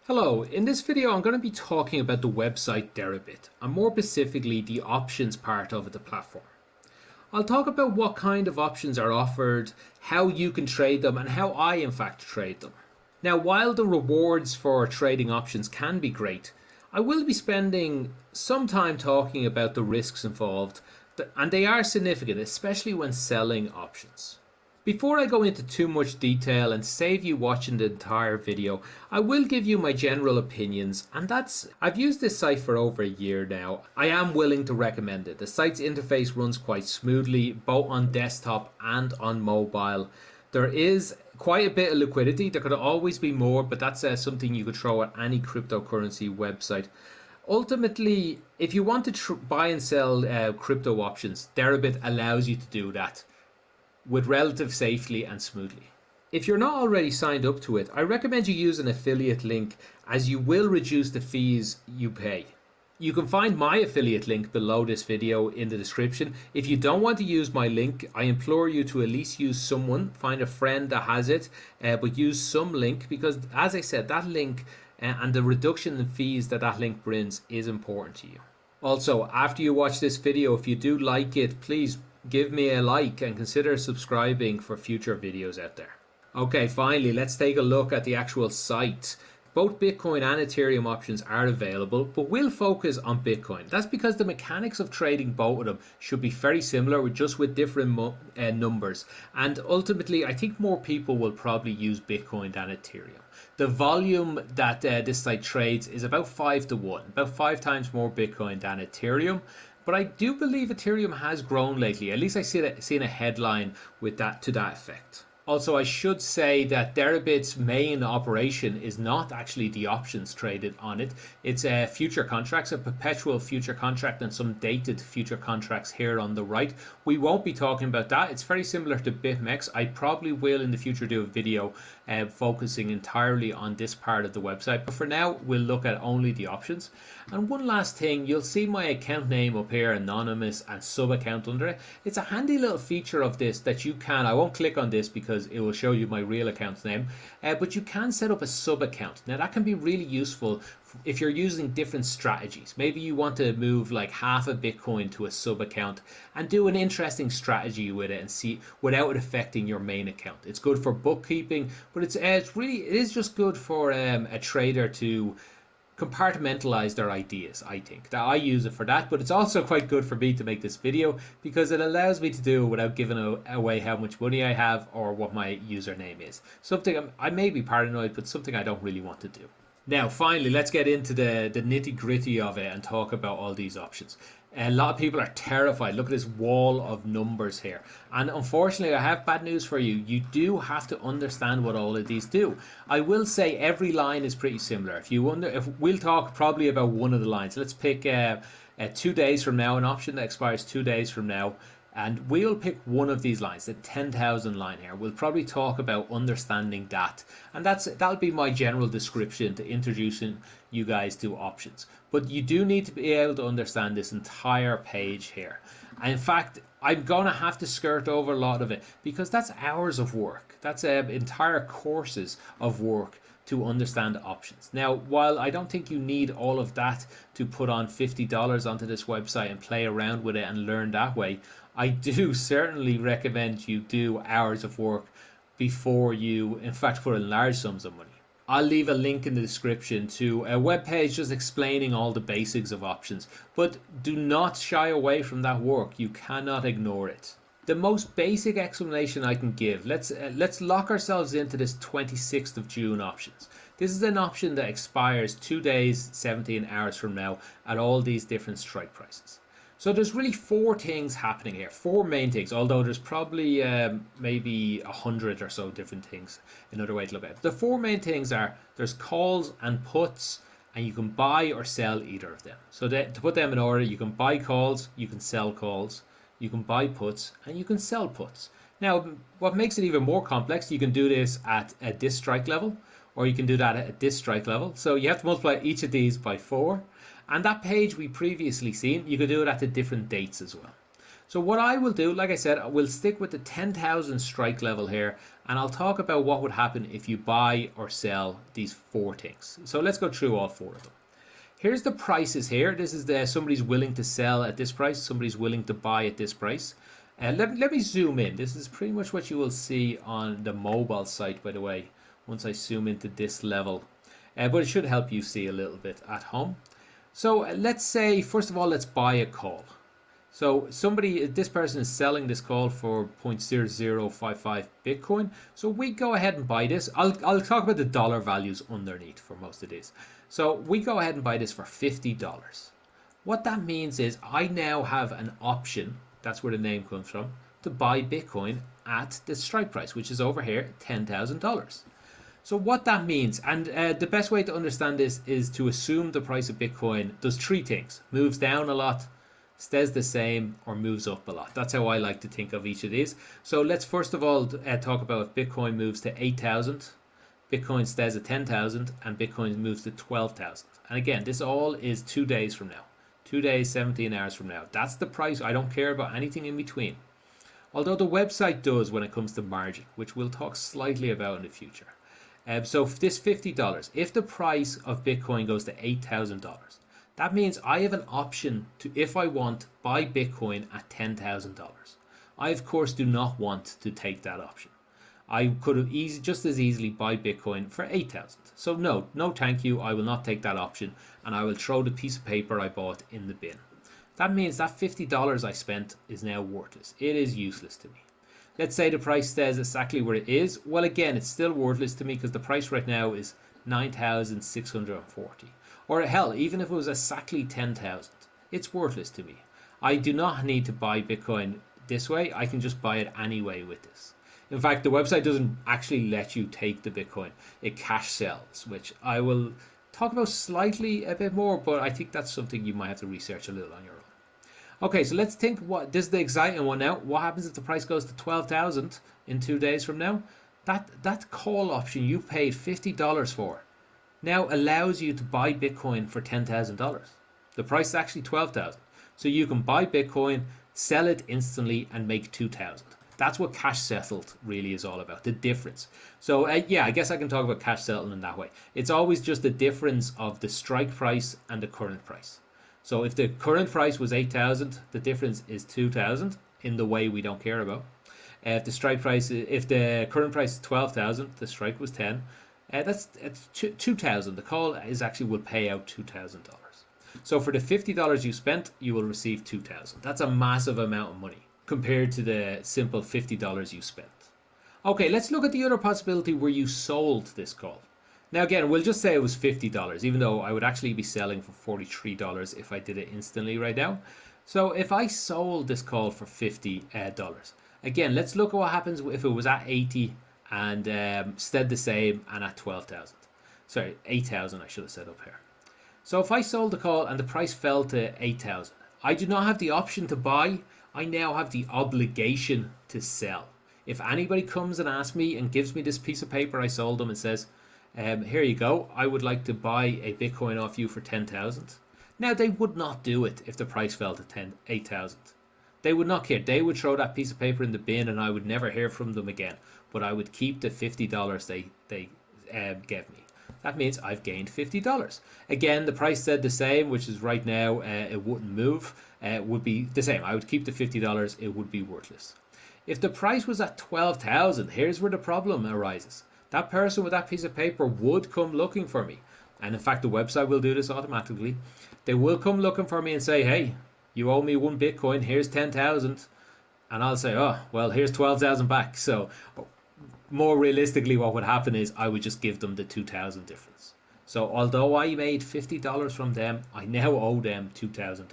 Hello, in this video I'm going to be talking about the website Deribit, and more specifically the options part of the platform. I'll talk about what kind of options are offered, how you can trade them, and how I in fact trade them. Now, while the rewards for trading options can be great, I will be spending some time talking about the risks involved, and they are significant, especially when selling options. Before I go into too much detail and save you watching the entire video, I will give you my general opinions, and I've used this site for over a year now. I am willing to recommend it. The site's interface runs quite smoothly, both on desktop and on mobile. There is quite a bit of liquidity. There could always be more, but that's something you could throw at any cryptocurrency website. Ultimately, if you want to buy and sell crypto options, Deribit allows you to do that with relative safely and smoothly. If you're not already signed up to it, I recommend you use an affiliate link, as you will reduce the fees you pay. You can find my affiliate link below this video in the description. If you don't want to use my link, I implore you to at least use someone, find a friend that has it, but use some link, because as I said, that link and the reduction in fees that link brings is important to you. Also, after you watch this video, if you do like it, please give me a like and consider subscribing for future videos out there. Okay, finally, let's take a look at the actual site. Both Bitcoin and Ethereum options are available, but we'll focus on Bitcoin. That's because the mechanics of trading both of them should be very similar, just with different numbers. And ultimately, I think more people will probably use Bitcoin than Ethereum. The volume that this site trades is about 5 to 1, about 5 times more Bitcoin than Ethereum. But I do believe Ethereum has grown lately. At least I've seen a headline with that to that effect. Also, I should say that Deribit's main operation is not actually the options traded on it. It's future contracts, a perpetual future contract, and some dated future contracts here on the right. We won't be talking about that. It's very similar to BitMEX. I probably will in the future do a video focusing entirely on this part of the website. But for now, we'll look at only the options. And one last thing, you'll see my account name up here, anonymous, and sub account under it. It's a handy little feature of this that you can, I won't click on this because it will show you my real account's name, but you can set up a sub account. Now that can be really useful if you're using different strategies. Maybe you want to move like half a Bitcoin to a sub account and do an interesting strategy with it and see without it affecting your main account. It's good for bookkeeping, but it is just good for a trader to compartmentalize their ideas. I think that I use it for that, but it's also quite good for me to make this video because it allows me to do it without giving away how much money I have or what my username is. Something I may be paranoid, but something I don't really want to do. Now, finally, let's get into the nitty-gritty of it and talk about all these options. A lot of people are terrified. Look at this wall of numbers here. And unfortunately, I have bad news for you. You do have to understand what all of these do. I will say every line is pretty similar. If we'll talk probably about one of the lines. Let's pick 2 days from now, an option that expires 2 days from now. And we'll pick one of these lines, the 10,000 line here. We'll probably talk about understanding that. And that'll be my general description to introducing you guys to options. But you do need to be able to understand this entire page here. And in fact, I'm going to have to skirt over a lot of it because that's hours of work. That's entire courses of work to understand options. Now, while I don't think you need all of that to put on $50 onto this website and play around with it and learn that way, I do certainly recommend you do hours of work before you, in fact, put in large sums of money. I'll leave a link in the description to a webpage just explaining all the basics of options, but do not shy away from that work. You cannot ignore it. The most basic explanation I can give, let's lock ourselves into this 26th of June options. This is an option that expires 2 days, 17 hours from now at all these different strike prices. So there's really 4 things happening here, 4 main things, although there's probably maybe 100 or so different things, another way to look at it. The 4 main things are there's calls and puts, and you can buy or sell either of them. So to put them in order, you can buy calls, you can sell calls, you can buy puts, and you can sell puts. Now, what makes it even more complex, you can do this at a this strike level, or you can do that at this strike level. So you have to multiply each of these by 4. And that page we previously seen, you could do it at the different dates as well. So what I will do, like I said, I will stick with the 10,000 strike level here, and I'll talk about what would happen if you buy or sell these four things. So let's go through all four of them. Here's the prices here. This is somebody's willing to sell at this price, somebody's willing to buy at this price. Let me zoom in. This is pretty much what you will see on the mobile site, by the way, once I zoom into this level. But it should help you see a little bit at home. So let's say, first of all, let's buy a call. So this person is selling this call for 0.0055 Bitcoin. So we go ahead and buy this. I'll talk about the dollar values underneath for most of these. So we go ahead and buy this for $50. What that means is I now have an option, that's where the name comes from, to buy Bitcoin at the strike price, which is over here, $10,000. So what that means, and the best way to understand this is to assume the price of Bitcoin does three things: moves down a lot, stays the same, or moves up a lot. That's how I like to think of each of these. So let's first of all talk about if Bitcoin moves to 8,000, Bitcoin stays at 10,000, and Bitcoin moves to 12,000. And again, this all is 2 days from now. 2 days, 17 hours from now. That's the price. I don't care about anything in between. Although the website does when it comes to margin, which we'll talk slightly about in the future. So this $50, if the price of Bitcoin goes to $8,000, that means I have an option to, if I want, buy Bitcoin at $10,000. I, of course, do not want to take that option. I could have just as easily buy Bitcoin for 8,000. So no thank you, I will not take that option, and I will throw the piece of paper I bought in the bin. That means that $50 I spent is now worthless. It is useless to me. Let's say the price stays exactly where it is. Well, again, it's still worthless to me because the price right now is 9,640. Or hell, even if it was exactly 10,000, it's worthless to me. I do not need to buy Bitcoin this way. I can just buy it anyway with this. In fact, the website doesn't actually let you take the Bitcoin. It cash sells, which I will talk about slightly a bit more, but I think that's something you might have to research a little on your own. Okay, so let's think this is the exciting one now. What happens if the price goes to 12,000 in 2 days from now? That call option you paid $50 for now allows you to buy Bitcoin for $10,000. The price is actually 12,000. So you can buy Bitcoin, sell it instantly, and make 2,000. That's what cash settled really is all about, the difference. So yeah, I guess I can talk about cash settled in that way. It's always just the difference of the strike price and the current price. So if the current price was 8,000, the difference is 2,000 in the way we don't care about. If the current price is 12,000, the strike was 10. That's 2,000. The call will pay out $2,000. So for the $50 you spent, you will receive 2,000. That's a massive amount of money compared to the simple $50 you spent. Okay, let's look at the other possibility where you sold this call. Now again, we'll just say it was $50, even though I would actually be selling for $43 if I did it instantly right now. So if I sold this call for $50, again, let's look at what happens if it was at 80 and stayed the same and at 12,000. Sorry, 8,000 I should have said up here. So if I sold the call and the price fell to 8,000, I do not have the option to buy. I now have the obligation to sell. If anybody comes and asks me and gives me this piece of paper I sold them and says, here you go, I would like to buy a Bitcoin off you for 10,000. Now they would not do it if the price fell to 8,000. They would not care. They would throw that piece of paper in the bin and I would never hear from them again. But I would keep the $50 they gave me. That means I've gained $50. Again, the price said the same, which is right now it wouldn't move. It would be the same. I would keep the $50. It would be worthless. If the price was at 12,000, here's where the problem arises. That person with that piece of paper would come looking for me. And in fact, the website will do this automatically. They will come looking for me and say, hey, you owe me one Bitcoin. Here's 10,000. And I'll say, oh, well, here's 12,000 back. So more realistically, what would happen is I would just give them the 2,000 difference. So although I made $50 from them, I now owe them $2,000.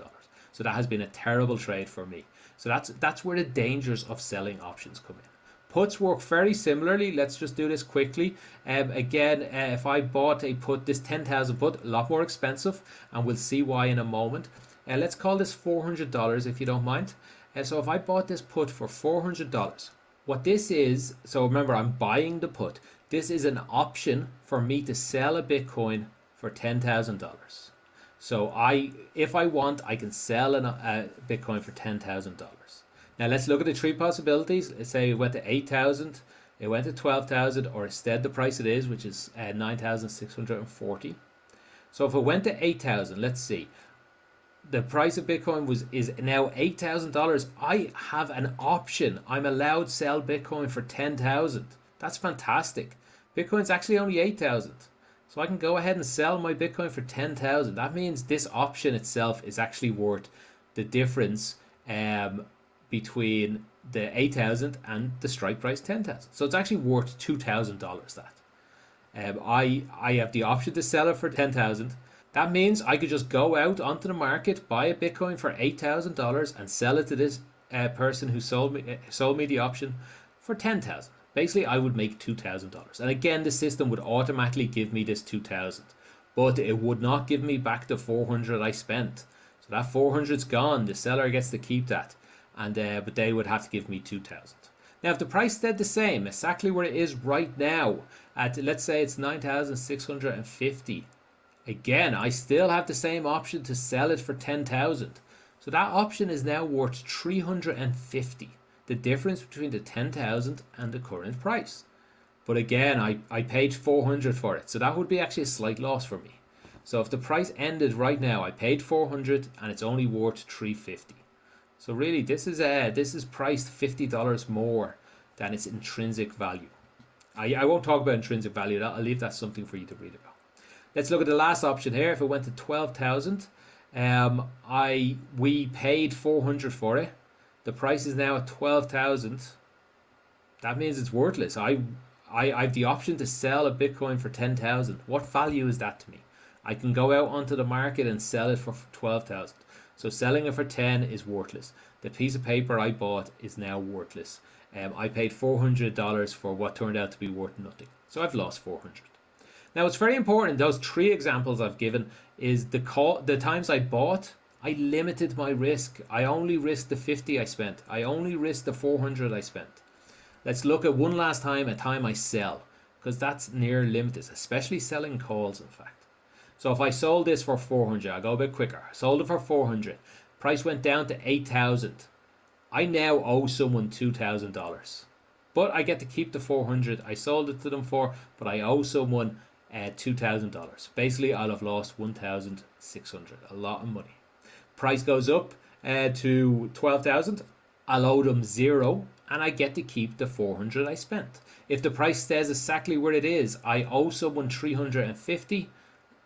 So that has been a terrible trade for me. So that's where the dangers of selling options come in. Puts work very similarly. Let's just do this quickly. Again, if I bought a put, this 10,000 put, a lot more expensive, and we'll see why in a moment. Let's call this $400 if you don't mind. So if I bought this put for $400, what this is, so remember I'm buying the put. This is an option for me to sell a Bitcoin for $10,000. So if I want, I can sell a Bitcoin for $10,000. Now let's look at the three possibilities. Let's say it went to 8,000, it went to 12,000, or instead the price it is, which is 9,640. So if it went to 8,000, let's see. The price of Bitcoin is now $8,000. I have an option. I'm allowed to sell Bitcoin for 10,000. That's fantastic. Bitcoin's actually only 8,000. So I can go ahead and sell my Bitcoin for 10,000. That means this option itself is actually worth the difference between the 8,000 and the strike price 10,000. So it's actually worth $2,000 that. I have the option to sell it for 10,000. That means I could just go out onto the market, buy a Bitcoin for $8,000 and sell it to this person who sold me the option for 10,000. Basically, I would make $2,000. And again, the system would automatically give me this 2,000, but it would not give me back the 400 I spent. So that 400's gone. The seller gets to keep that, and but they would have to give me 2,000. Now, if the price stayed the same, exactly where it is right now, at let's say it's 9,650, again, I still have the same option to sell it for 10,000. So that option is now worth 350. The difference between the 10,000 and the current price. But again, I paid 400 for it, so that would be actually a slight loss for me. So if the price ended right now, I paid 400 and it's only worth 350. So really, this is priced $50 more than its intrinsic value. I won't talk about intrinsic value. I'll leave that something for you to read about. Let's look at the last option here. If it went to 12,000, we paid 400 for it. The price is now at 12,000. That means it's worthless. I have the option to sell a Bitcoin for 10,000. What value is that to me? I can go out onto the market and sell it for 12,000. So selling it for 10 is worthless. The piece of paper I bought is now worthless. I paid $400 for what turned out to be worth nothing. So I've lost 400. Now it's very important. Those three examples I've given is the times I bought. I limited my risk. I only risked the 50 I spent. I only risked the 400 I spent. Let's look at one last time, a time I sell, because that's near limited, especially selling calls, in fact. So if I sold this for 400, I'll go a bit quicker. I sold it for 400. Price went down to 8,000. I now owe someone $2,000. But I get to keep the 400 I sold it to them for, but I owe someone $2,000. Basically, I'll have lost 1,600. A lot of money. Price goes up to 12,000. I'll owe them 0 and I get to keep the 400 I spent. If the price stays exactly where it is, I owe someone 350,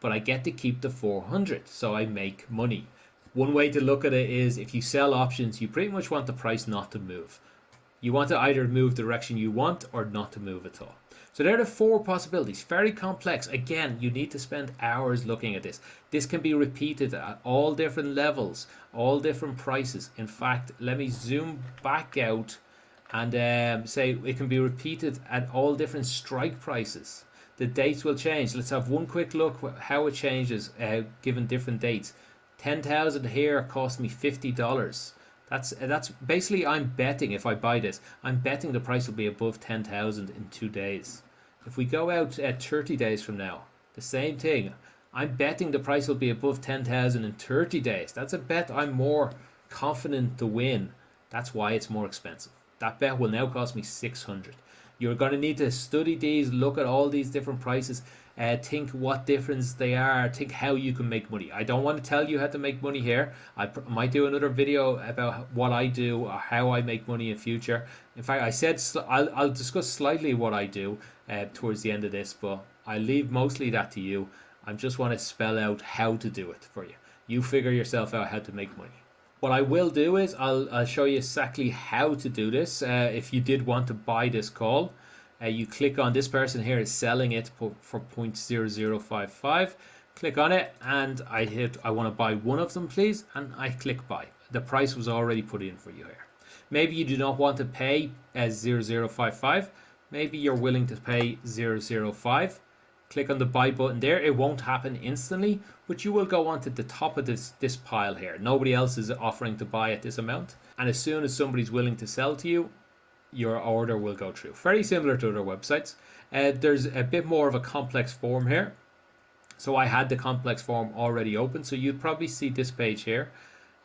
but I get to keep the 400, so I make money. One way to look at it is if you sell options, you pretty much want the price not to move. You want to either move the direction you want or not to move at all. So there are the four possibilities. Very complex. Again, you need to spend hours looking at this. This can be repeated at all different levels, all different prices. In fact, let me zoom back out and say it can be repeated at all different strike prices. The dates will change. Let's have one quick look at how it changes given different dates. 10,000 here cost me $50. That's basically, I'm betting if I buy this, I'm betting the price will be above 10,000 in 2 days. If we go out at 30 days from now, the same thing. I'm betting the price will be above 10,000 in 30 days. That's a bet I'm more confident to win. That's why it's more expensive. That bet will now cost me 600. You're going to need to study these, look at all these different prices, think what difference they are, think how you can make money. I don't want to tell you how to make money here. I might do another video about what I do or how I make money in future. In fact, I said I'll discuss slightly what I do towards the end of this, but I leave mostly that to you. I just want to spell out how to do it for you. You figure yourself out how to make money. What I will do is I'll show you exactly how to do this. If you did want to buy this call, you click on this person here is selling it for 0.0055. Click on it and I want to buy one of them, please, and I click buy. The price was already put in for you here. Maybe you do not want to pay as 0.0055. Maybe you're willing to pay 0.05. Click on the buy button there. It won't happen instantly, but you will go on to the top of this pile here. Nobody else is offering to buy at this amount. And as soon as somebody's willing to sell to you, your order will go through. Very similar to other websites. There's a bit more of a complex form here. So I had the complex form already open. So you'd probably see this page here.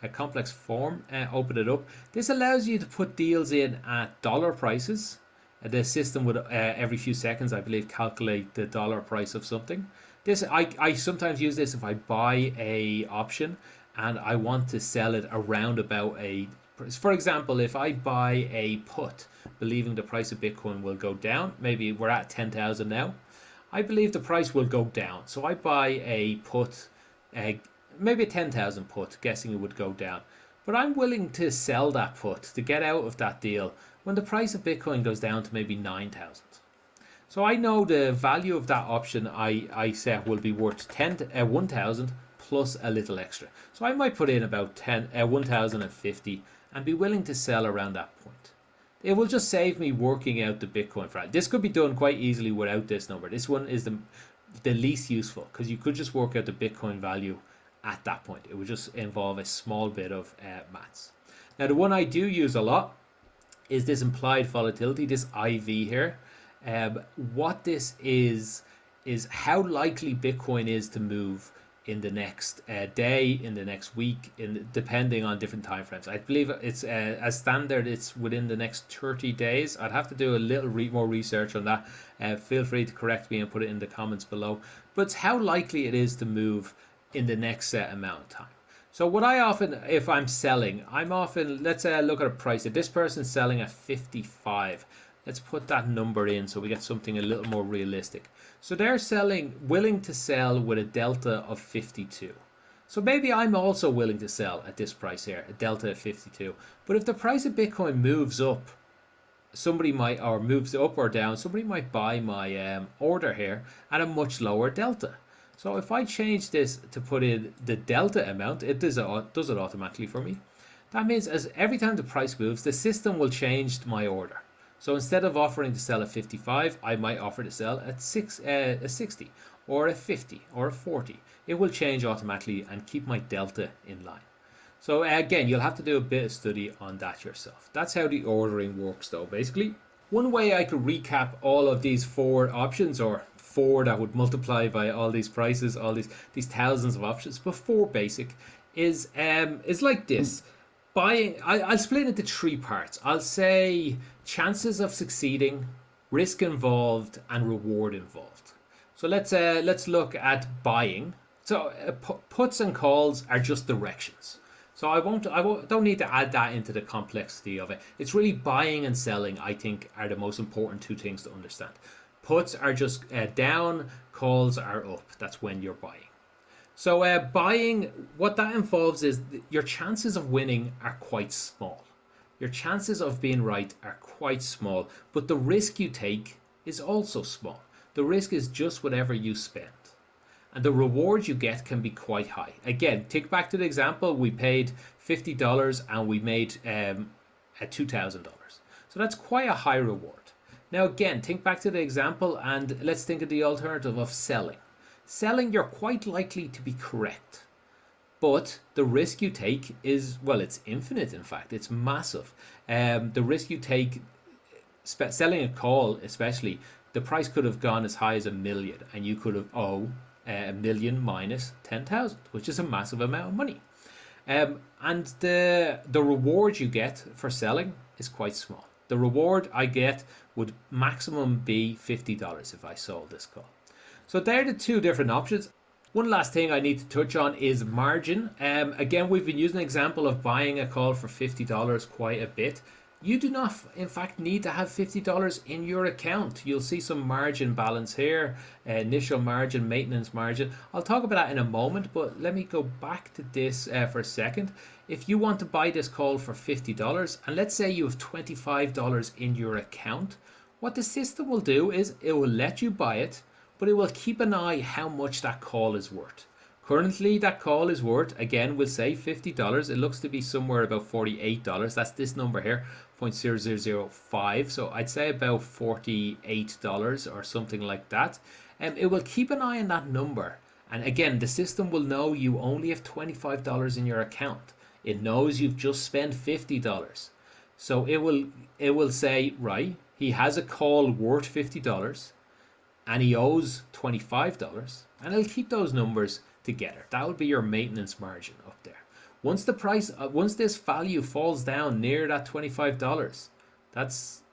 a complex form. Open it up. This allows you to put deals in at dollar prices. The system would every few seconds, I believe, calculate the dollar price of something. This I sometimes use this if I buy a option and I want to sell it around about a. For example, if I buy a put, believing the price of Bitcoin will go down, maybe we're at 10,000 now. I believe the price will go down, so I buy a put, maybe a 10,000 put, guessing it would go down. But I'm willing to sell that put to get out of that deal when the price of Bitcoin goes down to maybe 9,000. So I know the value of that option I set will be worth 1,000 plus a little extra. So I might put in about 1,050 and be willing to sell around that point. It will just save me working out the Bitcoin for it. This could be done quite easily without this number. This one is the least useful because you could just work out the Bitcoin value at that point. It would just involve a small bit of maths. Now the one I do use a lot is this implied volatility, this IV here. What this is how likely Bitcoin is to move in the next day, in the next week, depending on different time frames. I believe it's as standard, it's within the next 30 days. I'd have to do a little more research on that. Feel free to correct me and put it in the comments below. But it's how likely it is to move in the next set amount of time. So what I often, if I'm selling, let's look at a price. If this person's selling at 55, let's put that number in so we get something a little more realistic. So they're willing to sell with a delta of 52. So maybe I'm also willing to sell at this price here, a delta of 52. But if the price of Bitcoin moves up, moves up or down, somebody might buy my order here at a much lower delta. So if I change this to put in the delta amount, it does it automatically for me. That means as every time the price moves, the system will change my order. So instead of offering to sell at 55, I might offer to sell at a 60 or a 50 or a 40. It will change automatically and keep my delta in line. So again, you'll have to do a bit of study on that yourself. That's how the ordering works though, basically. One way I could recap all of these 4 options, or 4 that would multiply by all these prices, all these thousands of options, but 4 basic, is like this. Buying, I'll split it into 3 parts. I'll say chances of succeeding, risk involved, and reward involved. So let's look at buying. So puts and calls are just directions. So I don't need to add that into the complexity of it. It's really buying and selling, I think, are the most important 2 things to understand. Puts are just down, calls are up. That's when you're buying. So buying, what that involves is your chances of winning are quite small. Your chances of being right are quite small, but the risk you take is also small. The risk is just whatever you spend. And the reward you get can be quite high. Again, take back to the example, we paid $50 and we made $2,000. So that's quite a high reward. Now again, think back to the example and let's think of the alternative of selling. Selling, you're quite likely to be correct. But the risk you take is, well, it's infinite in fact. It's massive. The risk you take, selling a call especially, the price could have gone as high as $1 million and you could have owed $1 million minus 10,000, which is a massive amount of money. And the reward you get for selling is quite small. The reward I get would maximum be $50 if I sold this call. So they're the 2 different options. One last thing I need to touch on is margin. Again, we've been using an example of buying a call for $50 quite a bit. You do not, in fact, need to have $50 in your account. You'll see some margin balance here, initial margin, maintenance margin. I'll talk about that in a moment, but let me go back to this for a second. If you want to buy this call for $50, and let's say you have $25 in your account, what the system will do is it will let you buy it, but it will keep an eye how much that call is worth. Currently, that call is worth, again, we'll say $50. It looks to be somewhere about $48. That's this number here, 0.0005. So I'd say about $48 or something like that. And it will keep an eye on that number. And again, the system will know you only have $25 in your account. It knows you've just spent $50. So it will say, right, he has a call worth $50 and he owes $25, and it'll keep those numbers together. That will be your maintenance margin up there. Once this value falls down near that $25,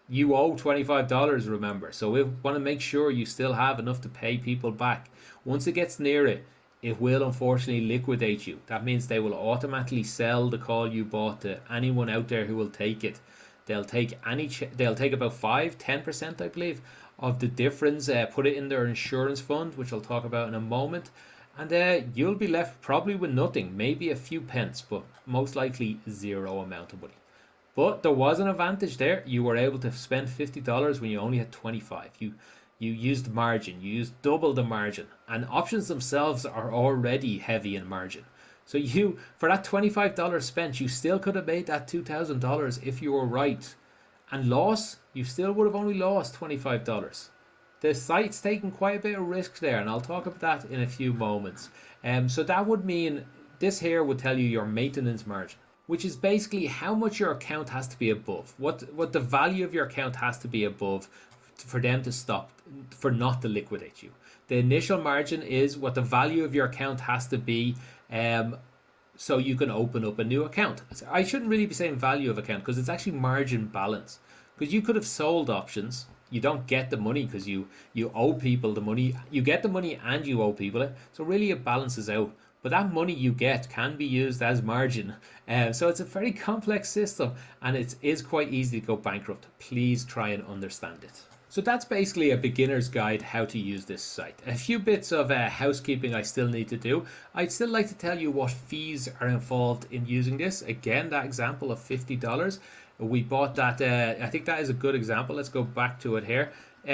you owe $25, remember. So we want to make sure you still have enough to pay people back. Once it gets near it, it will unfortunately liquidate you. That means they will automatically sell the call you bought to anyone out there who will take it. They'll take about 5-10%, I believe, of the difference, put it in their insurance fund, which I'll talk about in a moment, and you'll be left probably with nothing, maybe a few pence, but most likely zero amount of money. But there was an advantage there. You were able to spend $50 when you only had 25. You used margin. You used double the margin. And options themselves are already heavy in margin. So for that $25 spent, you still could have made that $2,000 if you were right. And you still would have only lost $25. The site's taking quite a bit of risk there, and I'll talk about that in a few moments. So that would mean this here would tell you your maintenance margin, which is basically how much your account has to be above, what the value of your account has to be above for them to stop, for not to liquidate you. The initial margin is what the value of your account has to be, so you can open up a new account. I shouldn't really be saying value of account, because it's actually margin balance. Because you could have sold options, you don't get the money because you owe people the money. You get the money and you owe people it, so really it balances out. But that money you get can be used as margin. So it's a very complex system, and it is quite easy to go bankrupt. Please try and understand it. So that's basically a beginner's guide how to use this site. A few bits of housekeeping I still need to do. I'd still like to tell you what fees are involved in using this. Again, that example of $50. We bought that, I think that is a good example. Let's go back to it here.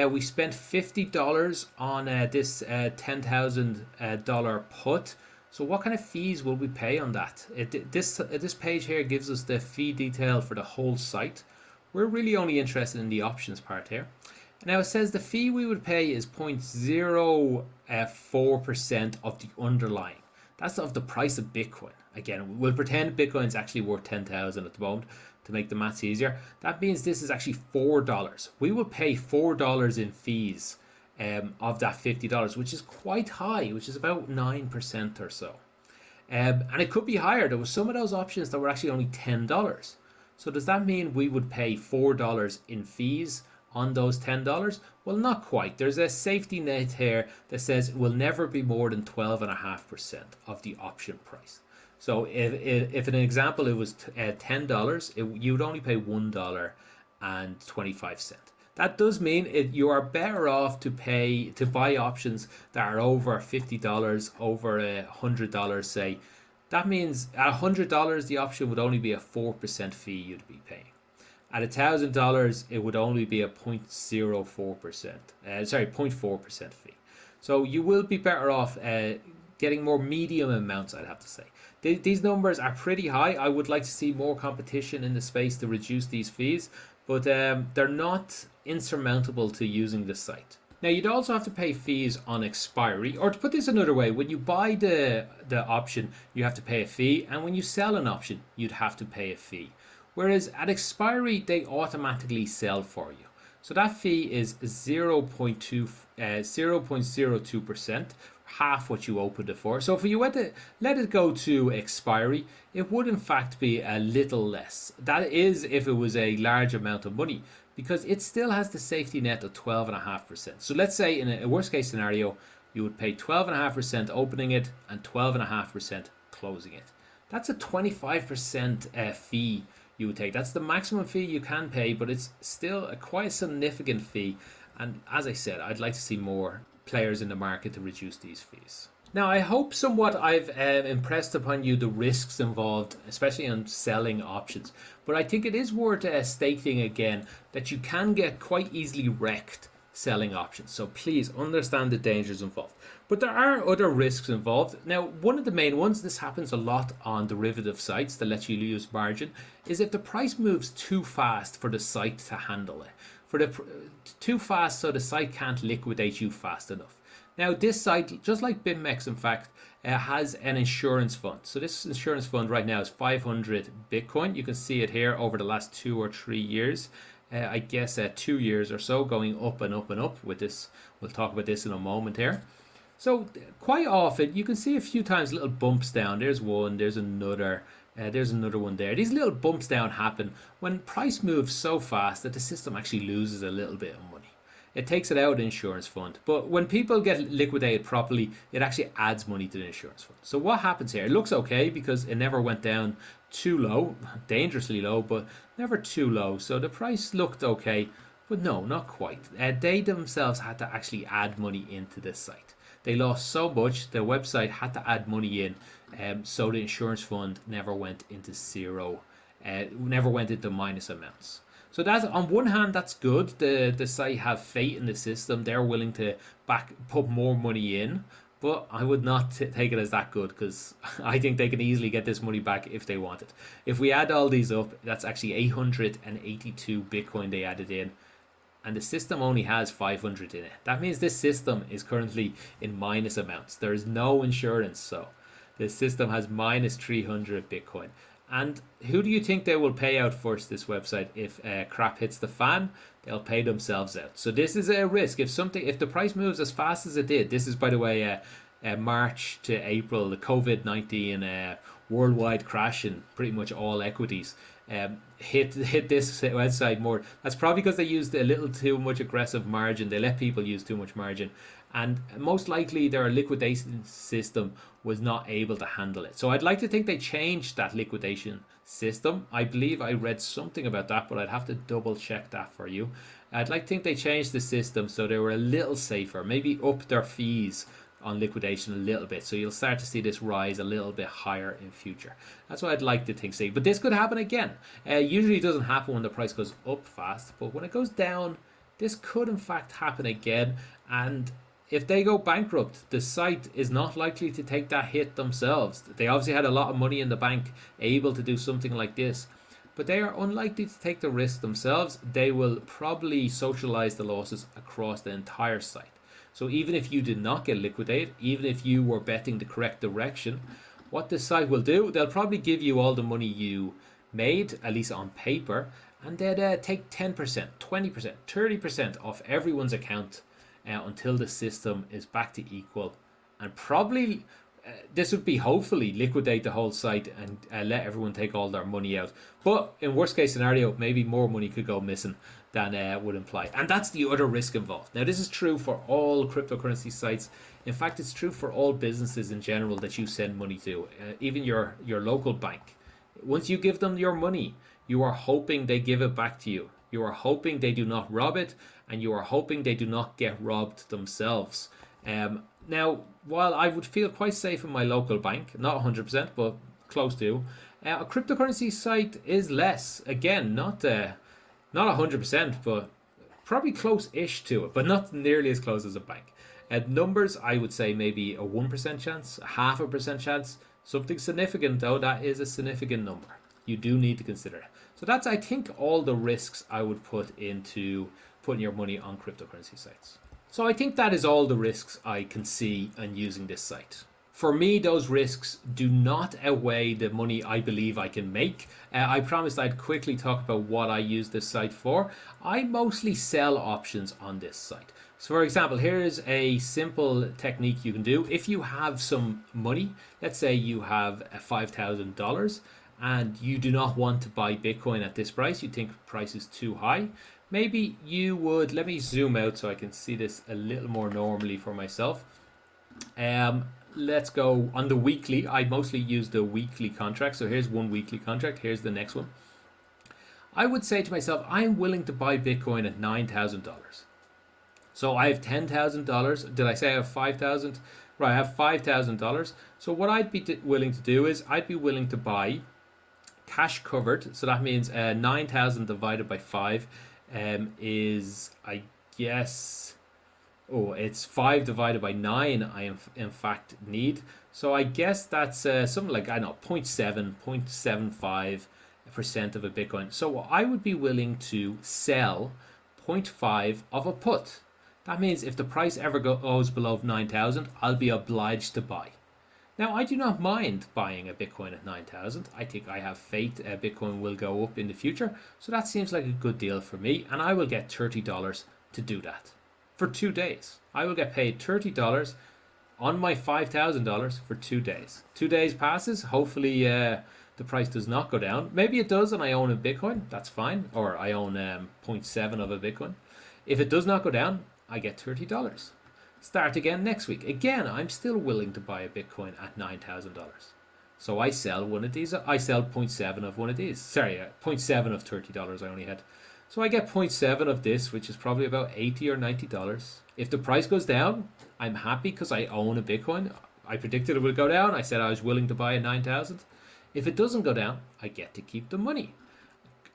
We spent $50 on this $10,000 put. So what kind of fees will we pay on that? This page here gives us the fee detail for the whole site. We're really only interested in the options part here. Now it says the fee we would pay is 0.04% of the underlying. That's of the price of Bitcoin. Again, we'll pretend Bitcoin's actually worth 10,000 at the moment to make the maths easier. That means this is actually $4. We will pay $4 in fees of that $50, which is quite high, which is about 9% or so. And it could be higher. There was some of those options that were actually only $10. So does that mean we would pay $4 in fees on those $10? Well, not quite. There's a safety net here that says it will never be more than 12.5% of the option price. So if in an example it was $10, you would only pay $1.25. That does mean you are better off to buy options that are over $50, over $100, say. That means at $100, the option would only be a 4% fee you'd be paying. At $1,000, it would only be a 0.4% fee. So you will be better off getting more medium amounts, I'd have to say. These numbers are pretty high. I would like to see more competition in the space to reduce these fees, but they're not insurmountable to using this site. Now, you'd also have to pay fees on expiry, or to put this another way, when you buy the option, you have to pay a fee, and when you sell an option, you'd have to pay a fee. Whereas at expiry, they automatically sell for you. So that fee is 0.02%, half what you opened it for. So if you were to let it go to expiry, it would in fact be a little less. That is if it was a large amount of money, because it still has the safety net of 12.5%. So let's say in a worst case scenario, you would pay 12.5% opening it and 12.5% closing it. That's a 25% fee you would take. That's the maximum fee you can pay, but it's still a quite significant fee. And as I said, I'd like to see more players in the market to reduce these fees. Now, I hope somewhat I've impressed upon you the risks involved, especially on selling options. But I think it is worth stating again that you can get quite easily wrecked selling options. So please understand the dangers involved. But there are other risks involved. Now, one of the main ones, this happens a lot on derivative sites that let you use margin, is if the price moves too fast for the site to handle it. Too fast so the site can't liquidate you fast enough. Now, this site, just like BitMEX, in fact, has an insurance fund. So this insurance fund right now is 500 Bitcoin. You can see it here over the last 2 or 3 years. I guess 2 years or so, going up and up and up with this. We'll talk about this in a moment here. So quite often you can see a few times little bumps down. There's one, there's another. There's another one there. These little bumps down happen when price moves so fast that the system actually loses a little bit of money. It takes it out of the insurance fund. But when people get liquidated properly, it actually adds money to the insurance fund. So what happens here? It looks okay because it never went down too low, dangerously low, but never too low. So the price looked okay, but no, not quite. They themselves had to actually add money into this site. They lost so much, the website had to add money in, so the insurance fund never went into zero, never went into minus amounts. So that's, on one hand, that's good. The site have faith in the system. They're willing to put more money in, but I would not take it as that good because I think they can easily get this money back if they want it. If we add all these up, that's actually 882 Bitcoin they added in, and the system only has 500 in it. That means this system is currently in minus amounts. There is no insurance, so the system has minus 300 Bitcoin. And who do you think they will pay out first, this website? If crap hits the fan, they'll pay themselves out. So this is a risk. If the price moves as fast as it did, this is, by the way, March to April, the COVID-19 worldwide crash in pretty much all equities hit this website more. That's probably because they used a little too much aggressive margin. They let people use too much margin, and most likely their liquidation system was not able to handle it. So I'd like to think they changed that liquidation system. I believe I read something about that, but I'd have to double check that for you. I'd like to think they changed the system so they were a little safer, maybe up their fees on liquidation a little bit, so you'll start to see this rise a little bit higher in future. That's what I'd like to think. But this could happen again. Usually it doesn't happen when the price goes up fast, but when it goes down, this could in fact happen again. And if they go bankrupt, the site is not likely to take that hit themselves. They obviously had a lot of money in the bank able to do something like this, but they are unlikely to take the risk themselves. They will probably socialize the losses across the entire site. So even if you did not get liquidated, even if you were betting the correct direction, what this site will do, they'll probably give you all the money you made, at least on paper, and they'd take 10%, 20%, 30% off everyone's account until the system is back to equal. And probably this would be, hopefully, liquidate the whole site and let everyone take all their money out. But in worst case scenario, maybe more money could go missing than would imply. And that's the other risk involved. Now, this is true for all cryptocurrency sites. In fact, it's true for all businesses in general that you send money to, even your local bank. Once you give them your money, you are hoping they give it back to you. You are hoping they do not rob it, and you are hoping they do not get robbed themselves. Now, while I would feel quite safe in my local bank, not 100%, but close to, a cryptocurrency site is less. Again, not 100%, but probably close-ish to it, but not nearly as close as a bank. Numbers, I would say maybe a 1% chance, a 0.5% chance, something significant though. That is a significant number. You do need to consider it. So that's, I think, all the risks I would put into putting your money on cryptocurrency sites. So I think that is all the risks I can see in using this site. For me, those risks do not outweigh the money I believe I can make. I promised I'd quickly talk about what I use this site for. I mostly sell options on this site. So for example, here's a simple technique you can do. If you have some money, let's say you have $5,000 and you do not want to buy Bitcoin at this price, you think the price is too high, maybe you would, let me zoom out so I can see this a little more normally for myself. Let's go on the weekly. I mostly use the weekly contract. So here's one weekly contract. Here's the next one. I would say to myself, I'm willing to buy Bitcoin at $9,000. So I have $10,000. Did I say I have 5,000? Right, I have $5,000. So what I'd be willing to do is I'd be willing to buy cash covered. So that means 9,000 divided by 5 is, I guess, it's 5 divided by 9 I in fact need. So I guess that's something like, I don't know, 0.75% of a Bitcoin. So I would be willing to sell 0.5 of a put. That means if the price ever goes below 9,000, I'll be obliged to buy. Now, I do not mind buying a Bitcoin at 9,000. I think I have faith Bitcoin will go up in the future. So that seems like a good deal for me. And I will get $30 to do that. For 2 days. I will get paid $30 on my $5,000 for 2 days. 2 days passes. Hopefully the price does not go down. Maybe it does and I own a Bitcoin, that's fine. Or I own zero point 0.7 of a Bitcoin. If it does not go down, I get $30. Start again next week. Again, I'm still willing to buy a Bitcoin at $9,000. So I sell one of these. I sell 0.7 of one of these. Sorry, 0.7 of $30 I only had. So I get 0.7 of this, which is probably about $80 or $90. If the price goes down, I'm happy because I own a Bitcoin. I predicted it would go down. I said I was willing to buy at 9,000. If it doesn't go down, I get to keep the money.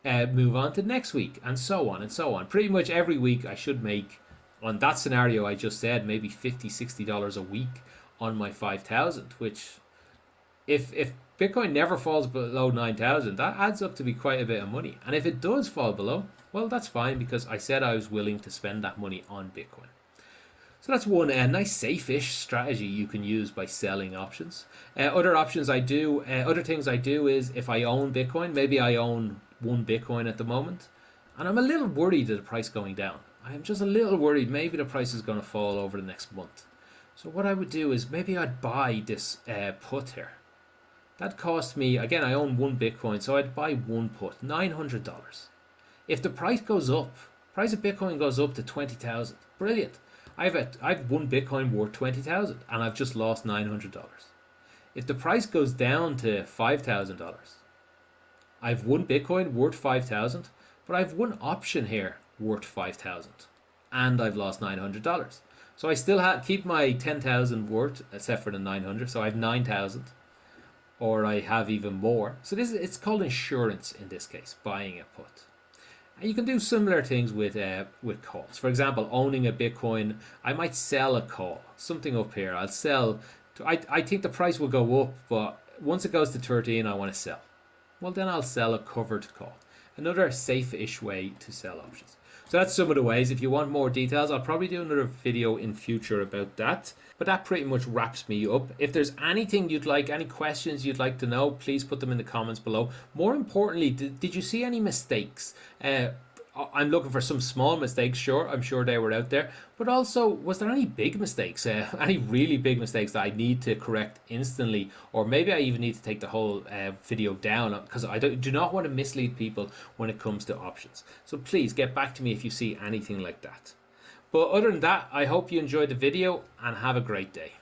Move on to next week, and so on and so on. Pretty much every week I should make, on that scenario I just said, maybe $50, $60 a week on my 5,000, which if Bitcoin never falls below 9,000, that adds up to be quite a bit of money. And if it does fall below, well, that's fine because I said I was willing to spend that money on Bitcoin. So that's one nice safe-ish strategy you can use by selling options. Other things I do is if I own Bitcoin, maybe I own one Bitcoin at the moment, and I'm a little worried at the price going down. I'm just a little worried maybe the price is going to fall over the next month. So what I would do is maybe I'd buy this put here. That cost me, again, I own one Bitcoin, so I'd buy one put, $900. If the price goes up, price of Bitcoin goes up to 20,000, brilliant. I've one Bitcoin worth 20,000 and I've just lost $900. If the price goes down to $5,000, I've one Bitcoin worth 5,000, but I've one option here worth 5,000 and I've lost $900. So I still keep my 10,000 worth except for the 900, so I have 9,000, or I have even more. So it's called insurance in this case, buying a put. And you can do similar things with calls. For example, owning a Bitcoin, I might sell a call, something up here. I'll sell. I think the price will go up, but once it goes to 13, I want to sell. Well, then I'll sell a covered call. Another safe-ish way to sell options. So that's some of the ways. If you want more details, I'll probably do another video in future about that. But that pretty much wraps me up. If there's anything you'd like, any questions you'd like to know, please put them in the comments below. More importantly, did you see any mistakes? I'm looking for some small mistakes, sure. I'm sure they were out there. But also, was there any big mistakes? Any really big mistakes that I need to correct instantly? Or maybe I even need to take the whole video down because I do not want to mislead people when it comes to options. So please get back to me if you see anything like that. But other than that, I hope you enjoyed the video and have a great day.